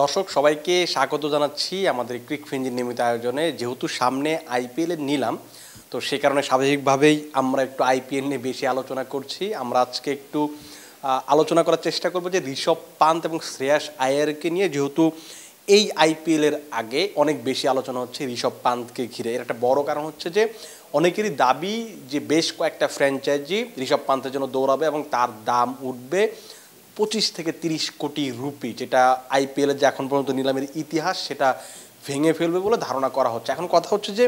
দর্শক সবাইকে স্বাগত জানাচ্ছি আমাদের ক্রিক ফিঞ্জির নিয়মিত আয়োজনে। যেহেতু সামনে আইপিএল এর নিলাম, তো সে কারণে স্বাভাবিকভাবেই আমরা একটু আইপিএল নিয়ে বেশি আলোচনা করছি। আমরা আজকে একটু আলোচনা করার চেষ্টা করব যে ঋষভ পান্ত এবং শ্রেয়াস আয়ারকে নিয়ে, যেহেতু এই আইপিএল এর আগে অনেক বেশি আলোচনা হচ্ছে ঋষভ পান্তকে ঘিরে। এর একটা বড় কারণ হচ্ছে যে অনেকেরই দাবি যে বেশ কয়েকটা ফ্র্যাঞ্চাইজি ঋষভ পান্তের জন্য দৌড়াবে এবং তার দাম উঠবে 25 থেকে 30 কোটি রুপি, যেটা আইপিএলের যে এখন পর্যন্ত নিলামের ইতিহাস সেটা ভেঙে ফেলবে বলে ধারণা করা হচ্ছে। এখন কথা হচ্ছে যে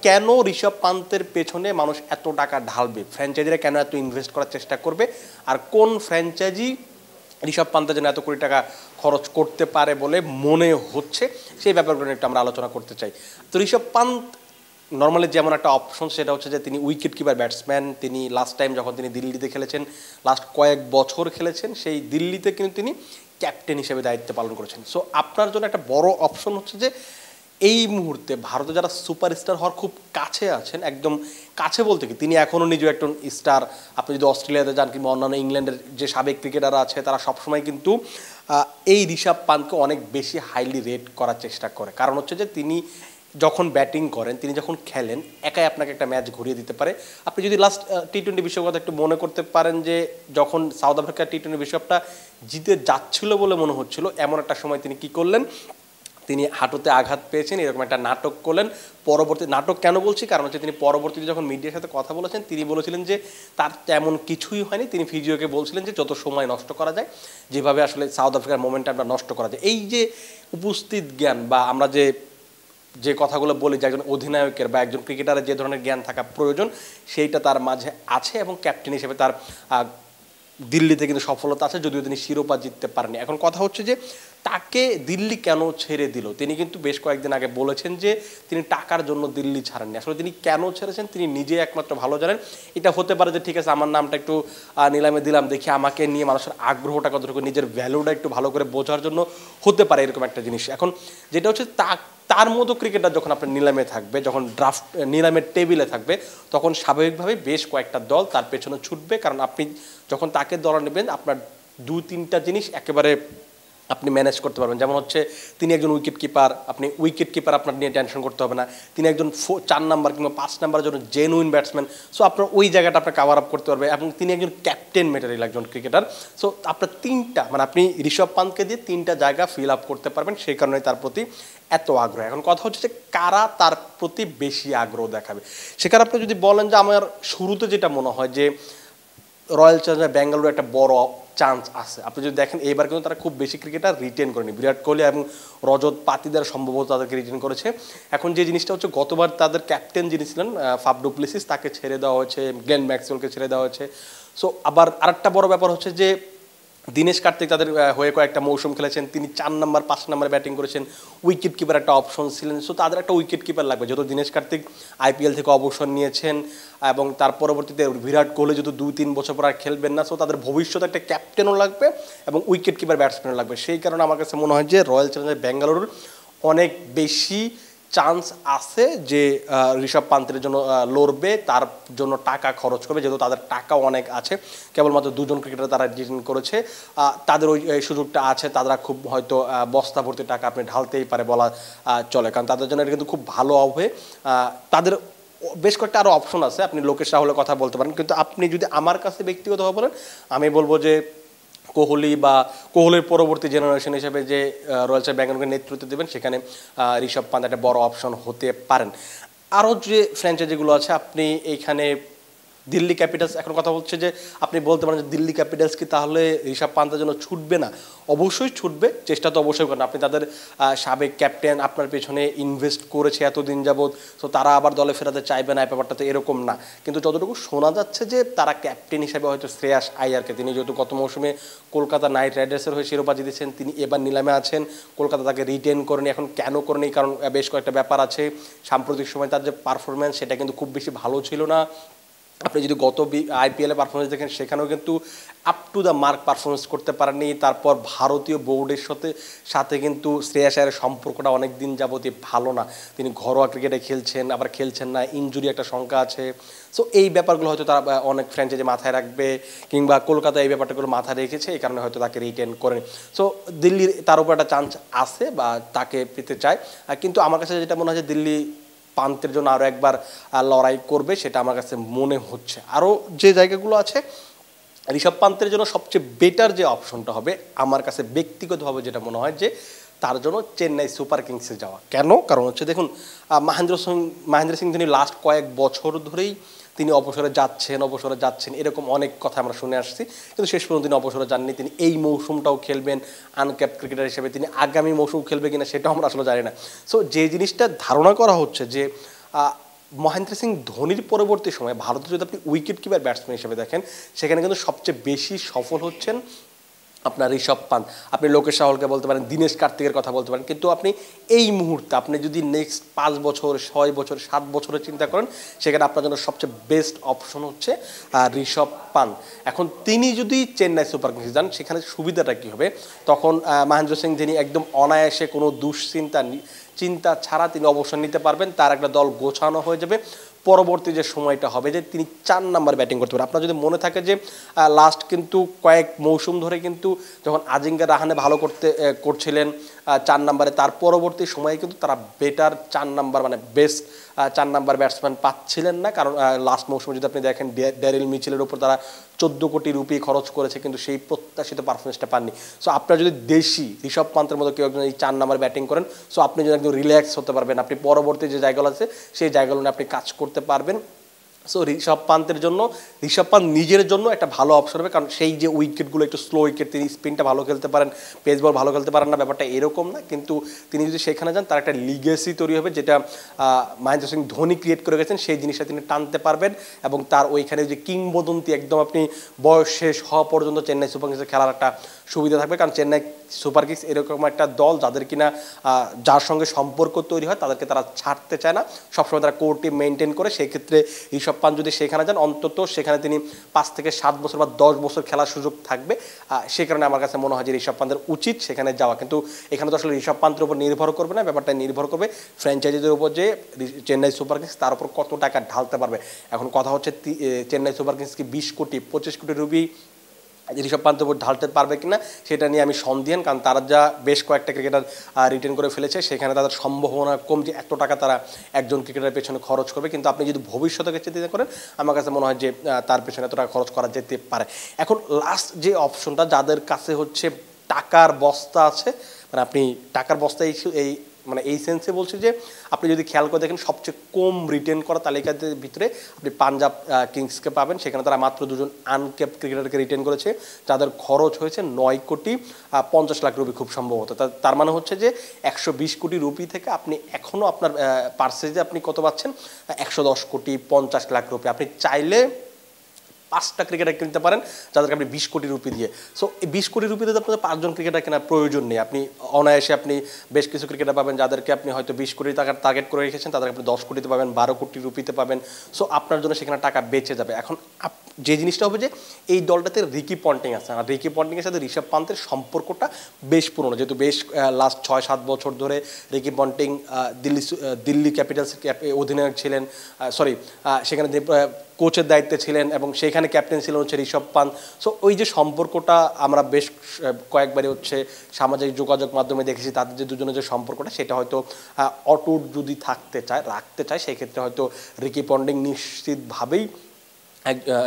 কেন ঋষভ পান্তের পেছনে মানুষ এত টাকা ঢালবে, ফ্র্যাঞ্চাইজিরা কেন এত ইনভেস্ট করার চেষ্টা করবে, আর কোন ফ্র্যাঞ্চাইজি ঋষভ পান্তের জন্য এত কোটি টাকা খরচ করতে পারে বলে মনে হচ্ছে, সেই ব্যাপারগুলো একটু আমরা আলোচনা করতে চাই। তো ঋষভ পান্ত নর্মালি যেমন একটা অপশন, সেটা হচ্ছে যে তিনি উইকেট কিপার ব্যাটসম্যান। তিনি লাস্ট টাইম যখন তিনি দিল্লিতে খেলেছেন, লাস্ট কয়েক বছর খেলেছেন, সেই দিল্লিতে কিন্তু তিনি ক্যাপ্টেন হিসেবে দায়িত্ব পালন করেছেন। সো আপনার জন্য একটা বড় অপশন হচ্ছে যে এই মুহূর্তে ভারতে যারা সুপারস্টার হওয়ার খুব কাছে আছেন, একদম কাছে বলতে কি তিনি এখনও নিজেও একজন স্টার। আপনি যদি অস্ট্রেলিয়াতে যান কিংবা অন্যান্য ইংল্যান্ডের যে সাবেক ক্রিকেটাররা আছে, তারা সবসময় কিন্তু এই ঋষভ পান্তকে অনেক বেশি হাইলি রেট করার চেষ্টা করে। কারণ হচ্ছে যে তিনি যখন ব্যাটিং করেন, তিনি যখন খেলেন, একাই আপনাকে একটা ম্যাচ ঘুরিয়ে দিতে পারে। আপনি যদি লাস্ট টি-20 বিশ্বকাপ একটু মনে করতে পারেন, যে যখন সাউথ আফ্রিকার টি-20 বিশ্বকাপটা জিতে যাচ্ছিল বলে মনে হচ্ছিল, এমন একটা সময় তিনি কি করলেন, তিনি হাঁটুতে আঘাত পেয়েছেন, এরকম একটা নাটক করলেন। পরবর্তী নাটক কেন বলছি, কারণ হচ্ছে তিনি পরবর্তীতে যখন মিডিয়ার সাথে কথা বলেছেন, তিনি বলেছিলেন যে তার তেমন কিছুই হয়নি। তিনি ফিজিওকে বলছিলেন যে যত সময় নষ্ট করা যায়, যেভাবে আসলে সাউথ আফ্রিকার মোমেন্টামটা নষ্ট করা যায়। এই যে উপস্থিত জ্ঞান, বা আমরা যে কথাগুলো বলি যে একজন অধিনায়কের বা একজন ক্রিকেটারের যে ধরনের জ্ঞান থাকা প্রয়োজন, সেইটা তার মাঝে আছে, এবং ক্যাপ্টেন হিসেবে তার দিল্লিতে কিন্তু সফলতা আছে, যদিও তিনি শিরোপা জিততে পারেনি। এখন কথা হচ্ছে যে তাকে দিল্লি কেন ছেড়ে দিল। তিনি কিন্তু বেশ কয়েকদিন আগে বলেছেন যে তিনি টাকার জন্য দিল্লি ছাড়েননি। আসলে তিনি কেন ছেড়েছেন তিনি নিজে একমাত্র ভালো জানেন। এটা হতে পারে যে ঠিক আছে, আমার নামটা একটু নিলামে দিলাম, দেখি আমাকে নিয়ে মানুষের আগ্রহটা কতটুকু, নিজের ভ্যালুটা একটু ভালো করে বোঝার জন্য হতে পারে এরকম একটা জিনিস। এখন যেটা হচ্ছে তার মতো ক্রিকেটার যখন আপনার নিলামে থাকবে, যখন ড্রাফট নিলামের টেবিলে থাকবে, তখন স্বাভাবিকভাবে বেশ কয়েকটা দল তার পেছনে ছুটবে। কারণ আপনি যখন তাকে দল নেবেন, আপনার 2-3টা জিনিস একেবারে আপনি ম্যানেজ করতে পারবেন। যেমন হচ্ছে তিনি একজন উইকেট কিপার, আপনি উইকেট কিপার আপনার নিয়ে টেনশন করতে হবে না। তিনি একজন 4 নাম্বার কিংবা 5 নাম্বারের জন্য জেনুইন ব্যাটসম্যান, সো আপনার ওই জায়গাটা আপনার কাভার আপ করতে পারবে। এবং তিনি একজন ক্যাপ্টেন ম্যাটেরিয়াল একজন ক্রিকেটার। সো আপনার 3টা, মানে আপনি ঋষভ পান্তকে দিয়ে 3টা জায়গা ফিল আপ করতে পারবেন, সেই কারণে তার প্রতি এত আগ্রহ। এখন কথা হচ্ছে যে কারা তার প্রতি বেশি আগ্রহ দেখাবে। সেখানে আপনি যদি বলেন যে আমার শুরুতে যেটা মনে হয় যে রয়্যাল চ্যালেঞ্জার্স ব্যাঙ্গালোর একটা বড় চান্স আছে। আপনি যদি দেখেন এবার কিন্তু তারা খুব বেশি ক্রিকেটার রিটেন করেনি। বিরাট কোহলি এবং রজত পাতিদার সম্ভবত তাদেরকে রিটেন করেছে। এখন যে জিনিসটা হচ্ছে, গতবার তাদের ক্যাপ্টেন যিনি ছিলেন ফাফ ডু প্লেসিস, তাকে ছেড়ে দেওয়া হয়েছে, গ্লেন ম্যাক্সওয়েলকে ছেড়ে দেওয়া হয়েছে। সো আবার আরেকটা বড় ব্যাপার হচ্ছে যে দীনেশ কার্তিক তাদের হয়ে কয়েকটা মৌসুম খেলেছেন, তিনি 4 নাম্বার 5 নাম্বারে ব্যাটিং করেছেন, উইকেট কিপার একটা অপশন ছিলেন। সো তাদের একটা উইকেট কিপার লাগবে, যেহেতু দীনেশ কার্তিক আইপিএল থেকে অবসর নিয়েছেন এবং তার পরবর্তীতে বিরাট কোহলি যেহেতু 2-3 বছর পর আর খেলবেন না, সো তাদের ভবিষ্যতে একটা ক্যাপ্টেনও লাগবে এবং উইকেট কিপার ব্যাটসম্যানও লাগবে। সেই কারণে আমার কাছে মনে হয় যে রয়্যাল চ্যালেঞ্জার্স ব্যাঙ্গালোর অনেক বেশি চান্স আছে যে ঋষভ পান্তের জন্য লড়বে, তার জন্য টাকা খরচ করবে, যেহেতু তাদের টাকাও অনেক আছে। কেবলমাত্র 2জন ক্রিকেটার তারা রিটেন করেছে, তাদের ওই সুযোগটা আছে। তারা খুব হয়তো বস্তা ভর্তি টাকা আপনি ঢালতেই পারে বলা চলে, কারণ তাদের জন্য এটা কিন্তু খুব ভালো হবে। তাদের বেশ কয়েকটা আরও অপশন আছে, আপনি লোকেশ রাহুলের কথা বলতে পারেন, কিন্তু আপনি যদি আমার কাছে ব্যক্তিগতভাবে বলেন, আমি বলবো যে কোহলি বা কোহলির পরবর্তী জেনারেশন হিসেবে যে রয়্যাল চ্যালেঞ্জার্স ব্যাঙ্গালোরকে নেতৃত্ব দেবেন, সেখানে ঋষভ পান্ত একটা বড় অপশন হতে পারেন। আরও যে ফ্র্যাঞ্চাইজিগুলো আছে, আপনি এইখানে দিল্লি ক্যাপিটালস, এখন কথা বলছে যে আপনি বলতে পারেন যে দিল্লি ক্যাপিটালস কি তাহলে ঋষভ পান্তের জন্য ছুটবে না? অবশ্যই ছুটবে, চেষ্টা তো অবশ্যই করেন। আপনি তাদের সাবেক ক্যাপ্টেন আপনার পেছনে ইনভেস্ট করেছে এতদিন যাবৎ, তো তারা আবার দলে ফেরাতে চাইবে না, ব্যাপারটা তো এরকম না। কিন্তু যতটুকু শোনা যাচ্ছে যে তারা ক্যাপ্টেন হিসেবে হয়তো শ্রেয়াস আয়ারকে, তিনি যেহেতু গত মৌসুমে কলকাতা নাইট রাইডার্সের হয়ে শিরোপা জিতেছেন, তিনি এবার নিলামে আছেন, কলকাতা তাকে রিটেন করেনি। এখন কেন করেনি? কারণ বেশ কয়েকটা ব্যাপার আছে। সাম্প্রতিক সময় তার যে পারফরমেন্স, সেটা কিন্তু খুব বেশি ভালো ছিল না। আপনি যদি গত আইপিএলে পারফরমেন্স দেখেন সেখানেও কিন্তু up to the mark performance করতে পারেননি। তারপর ভারতীয় বোর্ডের সাথে সাথে কিন্তু শ্রেয়াস আয়ারের সম্পর্কটা অনেক দিন যাবতীয় ভালো না। তিনি ঘরোয়া ক্রিকেটে খেলছেন, আবার খেলছেন না, ইনজুরি একটা শঙ্কা আছে। সো এই ব্যাপারগুলো হয়তো তারা অনেক ফ্র্যাঞ্চাইজি মাথায় রাখবে, কিংবা কলকাতা এই ব্যাপারটাগুলো মাথায় রেখেছে, এই কারণে হয়তো তাকে রিটেন করেন। সো দিল্লির তার উপর একটা চান্স আছে বা তাকে পেতে চায়। কিন্তু আমার কাছে যেটা মনে হয় যে দিল্লি পান্তের জন্য আরও একবার লড়াই করবে, সেটা আমার কাছে মনে হচ্ছে। আরও যে জায়গাগুলো আছে, ঋষভ পান্তের জন্য সবচেয়ে বেটার যে অপশনটা হবে আমার কাছে ব্যক্তিগতভাবে যেটা মনে হয় যে তার জন্য চেন্নাই সুপার কিংসে যাওয়া। কেন? কারণ হচ্ছে দেখুন, মহেন্দ্র সিং ধোনি লাস্ট কয়েক বছর ধরেই তিনি অবসরে যাচ্ছেন এরকম অনেক কথা আমরা শুনে আসছি, কিন্তু শেষ পর্যন্ত তিনি অবসরে যাননি। তিনি এই মৌসুমটাও খেলবেন আনক্যাপ ক্রিকেটার হিসেবে, তিনি আগামী মৌসুম খেলবে কিনা সেটাও আমরা আসলে জানি না। সো যে জিনিসটা ধারণা করা হচ্ছে যে মহেন্দ্র সিং ধোনির পরবর্তী সময়ে ভারতে যদি আপনি উইকেট কিপার ব্যাটসম্যান হিসেবে দেখেন, সেখানে কিন্তু সবচেয়ে বেশি সফল হচ্ছেন আপনার ঋষভ পান্ত। আপনি লোকেশ রাহুলকে বলতে পারেন, দীনেশ কার্তিকের কথা বলতে পারেন, কিন্তু আপনি এই মুহূর্তে আপনি যদি নেক্সট 5 বছর 6 বছর 7 বছরের চিন্তা করেন, সেখানে আপনার জন্য সবচেয়ে বেস্ট অপশন হচ্ছে ঋষভ পান্ত। এখন তিনি যদি চেন্নাই সুপার কিংসে যান, সেখানে সুবিধাটা কী হবে, তখন মহেন্দ্র সিং ধোনি একদম অনায়াসে কোনো চিন্তা ছাড়া তিনি অবসর নিতে পারবেন, তার একটা দল গোছানো হয়ে যাবে। পরবর্তী যে সময়টা হবে যে তিনি 4 নাম্বার ব্যাটিং করতে পারেন। আপনার যদি মনে থাকে যে লাস্ট কিন্তু কয়েক মৌসুম ধরে কিন্তু যখন আজিঙ্কা রাহানে ভালো করছিলেন 4 নাম্বারে, তার পরবর্তী সময়ে কিন্তু তারা বেটার 4 নাম্বার মানে বেস্ট 4 নাম্বার ব্যাটসম্যান পাচ্ছিলেন না। কারণ লাস্ট মৌসুমে যদি আপনি দেখেন ড্যারিল মিচেলের উপর তারা 14 কোটি রুপি খরচ করেছে, কিন্তু সেই প্রত্যাশিত পারফরমেন্সটা পাননি। সো আপনার যদি দেশি ঋষভ পান্তের মতো কেউ একজন এই 4 নাম্বার ব্যাটিং করেন, সো আপনি যদি একদম রিল্যাক্স হতে পারবেন, আপনি পরবর্তী যে জায়গাগুলো আছে সেই জায়গাগুলো নিয়ে আপনি কাজ করতে পারবেন। সো ঋষভ পান্তের জন্য, ঋষভ পান্ত নিজের জন্য একটা ভালো অপশন হবে, কারণ সেই যে উইকেটগুলো একটু স্লো উইকেট, তিনি স্পিনটা ভালো খেলতে পারেন, পেস বল ভালো খেলতে পারেন না, ব্যাপারটা এরকম না। কিন্তু তিনি যদি সেখানে যান, তার একটা লিগেসি তৈরি হবে, যেটা মহেন্দ্র সিং ধোনি ক্রিয়েট করে গেছেন, সেই জিনিসটা তিনি টানতে পারবেন। এবং তার ওইখানে যে কিংবদন্তি একদম আপনি বয়স শেষ হওয়া পর্যন্ত চেন্নাই সুপার কিংসে খেলার একটা সুবিধা থাকবে। কারণ চেন্নাই সুপার কিংস এরকম একটা দল যাদের কিনা যার সঙ্গে সম্পর্ক তৈরি হয় তাদেরকে তারা ছাড়তে চায় না, সবসময় তারা কোর টিম মেনটেন করে। সেই ক্ষেত্রে ঋষভ পান্ত যদি সেখানে যান, অন্তত সেখানে তিনি 5 থেকে 7 বছর বা 10 বছর খেলার সুযোগ থাকবে। সেই কারণে আমার কাছে মনে হয় যে ঋষভ পান্তের উচিত সেখানে যাওয়া। কিন্তু এখানে তো আসলে ঋষভ পান্তের উপর নির্ভর করবে না, ব্যাপারটা নির্ভর করবে ফ্র্যাঞ্চাইজিদের উপর যে চেন্নাই সুপার কিংস তার উপর কত টাকা ঢালতে পারবে। এখন কথা হচ্ছে চেন্নাই সুপার কিংস কি 20 কোটি 25 কোটি রুপি ঋষভ পান্তের উপর ঢালতে পারবে কিনা সেটা নিয়ে আমি সন্দিহান। কারণ তারা যা বেশ কয়েকটা ক্রিকেটার রিটেন করে ফেলেছে, সেখানে তাদের সম্ভাবনা কম যে এত টাকা তারা একজন ক্রিকেটারের পেছনে খরচ করবে। কিন্তু আপনি যদি ভবিষ্যতে চিন্তা করেন, আমার কাছে মনে হয় যে তার পেছনে এত টাকা খরচ করা যেতে পারে। এখন লাস্ট যে অপশনটা, যাদের কাছে হচ্ছে টাকার বস্তা আছে, মানে আপনি টাকার বস্তা এই মানে এই সেন্সে বলছি যে আপনি যদি খেয়াল করে দেখেন, সবচেয়ে কম রিটেন করা তালিকার ভিতরে আপনি পাঞ্জাব কিংসকে পাবেন। সেখানে তারা মাত্র 2জন আনক্যাপ ক্রিকেটারকে রিটেন করেছে, যাদের খরচ হয়েছে 9 কোটি 50 লাখ রুপি খুব সম্ভবত। তার মানে হচ্ছে যে 120 কোটি রুপি থেকে আপনি এখনও আপনার পার্সেজে আপনি কত পাচ্ছেন, 110 কোটি 50 লাখ রুপি। আপনি চাইলে 5টা ক্রিকেটার কিনতে পারেন যাদেরকে আপনি 20 কোটি রুপি দিয়ে। সো এই 20 কোটি রুপিতে আপনাদের 5জন ক্রিকেটার কেনার প্রয়োজন নেই। আপনি অনায়াসে আপনি বেশ কিছু ক্রিকেটার পাবেন যাদেরকে আপনি হয়তো 20 কোটি টাকার টার্গেট করে রেখেছেন, তাদেরকে আপনি 10 কোটিতে পাবেন, 12 কোটি রুপিতে পাবেন। সো আপনার জন্য সেখানে টাকা বেঁচে যাবে। এখন যে জিনিসটা হবে যে এই দলটাতে রিকি পন্টিং আছে, আর রিকি পন্টিংয়ের সাথে ঋষভ পান্তের সম্পর্কটা বেশ পুরনো, যেহেতু বেশ লাস্ট 6-7 বছর ধরে রিকি পন্টিং দিল্লি ক্যাপিটালসের অধিনায়ক ছিলেন, সেখানে কোচের দায়িত্বে ছিলেন, এবং সেইখানে ক্যাপ্টেন ছিলেন হচ্ছে ঋষভ পান্ত। সো ওই যে সম্পর্কটা আমরা বেশ কয়েকবারই হচ্ছে সামাজিক যোগাযোগ মাধ্যমে দেখেছি, তাদের যে দুজনের যে সম্পর্কটা, সেটা হয়তো অটুট যদি রাখতে চায়, সেক্ষেত্রে হয়তো রিকি পন্টিং নিশ্চিতভাবেই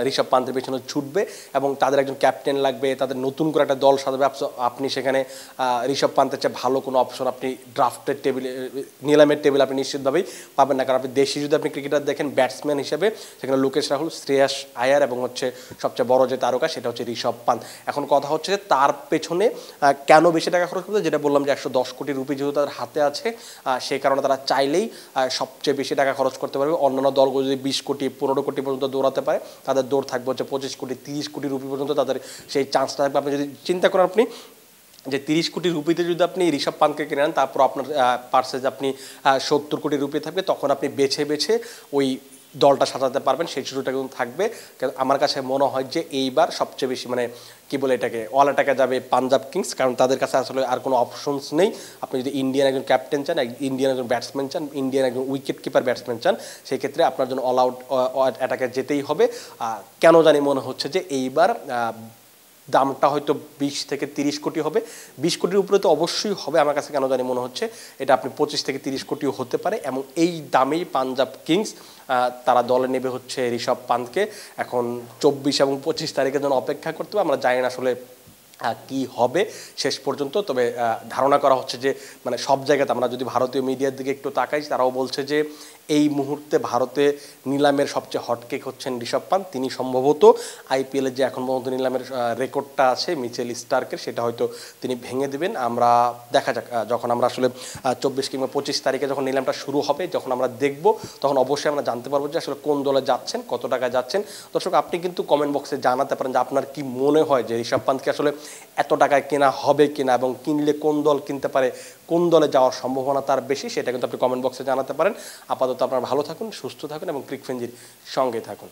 ঋষভ পান্তের পেছনে ছুটবে, এবং তাদের একজন ক্যাপ্টেন লাগবে, তাদের নতুন করে একটা দল সাজাবে। আপনি সেখানে ঋষভ পান্তের চেয়ে ভালো কোনো অপশন আপনি ড্রাফটের টেবিলে, নিলামের টেবিল আপনি নিশ্চিতভাবেই পাবেন না। কারণ আপনি দেশি যদি আপনি ক্রিকেটার দেখেন ব্যাটসম্যান হিসেবে, সেখানে লোকেশ রাহুল, শ্রেয়াস আয়ার এবং হচ্ছে সবচেয়ে বড় যে তারকা সেটা হচ্ছে ঋষভ পান্ত। এখন কথা হচ্ছে যে তার পেছনে কেন বেশি টাকা খরচ করতে, যেটা বললাম যে 110 কোটি রুপি যেহেতু তাদের হাতে আছে, সেই কারণে তারা চাইলেই সবচেয়ে বেশি টাকা খরচ করতে পারবে। অন্যান্য দলগুলো যদি 20 কোটি 15 কোটি পর্যন্ত দৌড়াতে পারে, তাদের দৌড় থাকবে হচ্ছে 25 কোটি 30 কোটি রুপি পর্যন্ত, তাদের সেই চান্সটা থাকবে। আপনি যদি চিন্তা করেন আপনি যে 30 কোটি রুপিতে যদি আপনি ঋষভ পান্তকে কিনে নেন, তারপর আপনার পার্সেজ আপনি 70 কোটি রুপি থাকবে, তখন আপনি বেছে বেছে ওই দলটা সাজাতে পারবেন সেই সুযোগটা কিন্তু থাকবে। আমার কাছে মনে হয় যে এইবার সবচেয়ে বেশি মানে কি বলে এটাকে অল অ্যাটাকে যাবে পাঞ্জাব কিংস, কারণ তাদের কাছে আসলে আর কোনো অপশনস নেই। আপনি যদি ইন্ডিয়ান একজন ক্যাপ্টেন চান, ইন্ডিয়ান একজন ব্যাটসম্যান চান, ইন্ডিয়ান একজন উইকেট কিপার ব্যাটসম্যান চান, সেই ক্ষেত্রে আপনার জন্য অল আউট অ্যাটাকে যেতেই হবে। কেন জানি মনে হচ্ছে যে এইবার দামটা হয়তো 20 থেকে 30 কোটি হবে। 20 কোটির উপরে তো অবশ্যই হবে, আমার কাছে কেন জানি মনে হচ্ছে এটা আপনি 25 থেকে 30 কোটিও হতে পারে। এবং এই দামেই পাঞ্জাব কিংস তারা দলে নেবে হচ্ছে ঋষভ পান্তকে। এখন 24 এবং 25 তারিখের জন্য অপেক্ষা করতে হবে। আমরা জানি না আসলে কি হবে শেষ পর্যন্ত, তবে ধারণা করা হচ্ছে যে মানে সব জায়গাতে আমরা যদি ভারতীয় মিডিয়ার দিকে একটু তাকাই, তারাও বলছে যে এই মুহূর্তে ভারতে নিলামের সবচেয়ে হটকেক হচ্ছেন ঋষভ পান্ত। তিনি সম্ভবত আইপিএলের যে এখন পর্যন্ত নিলামের রেকর্ডটা আছে মিচেল স্টার্কের, সেটা হয়তো তিনি ভেঙে দেবেন। আমরা দেখা যাক, যখন আমরা আসলে 24 কিংবা 25 তারিখে যখন নিলামটা শুরু হবে, যখন আমরা দেখব, তখন অবশ্যই আমরা জানতে পারবো যে আসলে কোন দলে যাচ্ছেন, কত টাকায় যাচ্ছেন। দর্শক, আপনি কিন্তু কমেন্ট বক্সে জানাতে পারেন যে আপনার কি মনে হয় যে ঋষভ পান্তকে আসলে এত টাকায় কেনা হবে কিনা, এবং কিনলে কোন দল কিনতে পারে, কোন দলে যাওয়ার সম্ভাবনা তার বেশি, সেটা কিন্তু আপনি কমেন্ট বক্সে জানাতে পারেন। আপাতত আপনারা ভালো থাকুন, সুস্থ থাকুন এবং ক্রিক ফ্রেঞ্জির সঙ্গে থাকুন।